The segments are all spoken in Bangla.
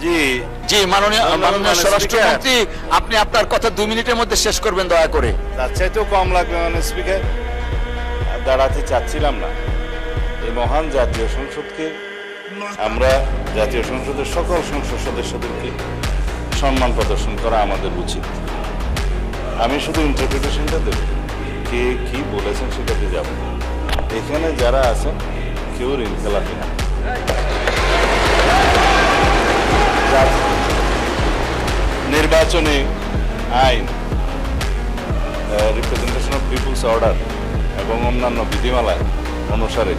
জি জি মাননীয় স্বরাষ্ট্রমন্ত্রী, আপনি আপনার কথা 2 মিনিটের মধ্যে শেষ করবেন দয়া করে। তার চাইতেও কম লাগবে মানে স্পিকার। দাঁড়াতে চাচ্ছিলাম না। এই মহান জাতীয় সংসদকে, আমরা জাতীয় সংসদের সকল সংসদ সদস্যদেরকে সম্মান প্রদর্শন করা আমাদের উচিত। আমি শুধু ইন্টারপ্রিটেশনটা দেব, কে কি বলেছেন সেটাতে যাব। এখানে যারা আছেন কেউ ইনকেলাফি না। নির্বাচনী আইন, রিপ্রেজেন্টেশন অফ পিপুলস অর্ডার এবং অন্যান্য বিধিমালায় অনুসারে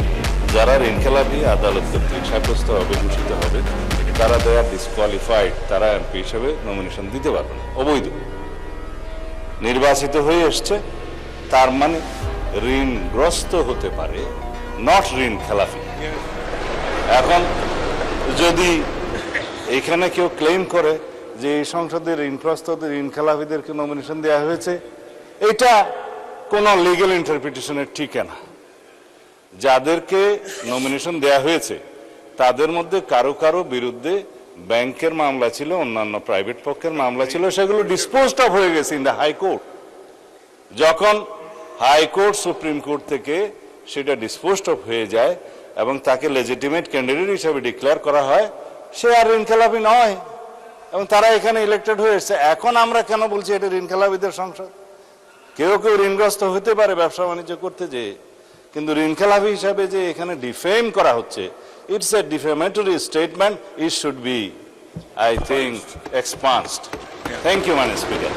যারা ইনকেলাফি আদালত কর্তৃক সাব্যস্ত হবে, ঘোষিত হবে, তারা দেয়া ডিসকোয়ালিফাইড, তারা এমপি হিসেবে নমিনেশন দিতে পারবে না, অবৈধ। নির্বাচিত হয়ে এসছে তার মানে ঋণগ্রস্ত হতে পারে, নট ঋণ খেলাফি। এখন যদি এখানে কেউ ক্লেম করে যে এই সংসদের ঋণগ্রস্তদের, ঋণ খেলাফিদেরকে নমিনেশন দেওয়া হয়েছে, এটা কোনো লিগ্যাল ইন্টারপ্রিটেশনের ঠিকানা। যাদেরকে নমিনেশন দেওয়া হয়েছে তাদের মধ্যে কারো কারো বিরুদ্ধে ব্যাংকের মামলা ছিল, অন্যান্য প্রাইভেট পক্ষের মামলা ছিল, সেগুলো ডিসপোজড অফ হয়ে গেছে ইন দ্য হাইকোর্ট। যখন হাইকোর্ট সুপ্রিম কোর্ট থেকে সেটা ডিসপোজড অফ হয়ে যায় এবং তাকে লেজিটিমেট ক্যান্ডিডেট হিসেবে ডিক্লেয়ার করা হয়, সে আর ঋণখেলাপি নয় এবং তারা এখানে ইলেক্টেড হয়ে এসছে। এখন আমরা কেন বলছি এটা ঋণখেলাপিদের সংসদ? কেউ কেউ ঋণগ্রস্ত হতে পারে ব্যবসা বাণিজ্য করতে যেয়ে, কিন্তু ঋণখেলাপি হিসাবে যে এখানে ডিফেম করা হচ্ছে, it's a defamatory statement, it should be, I think, expunged. Thank you, মাননীয় স্পিকার।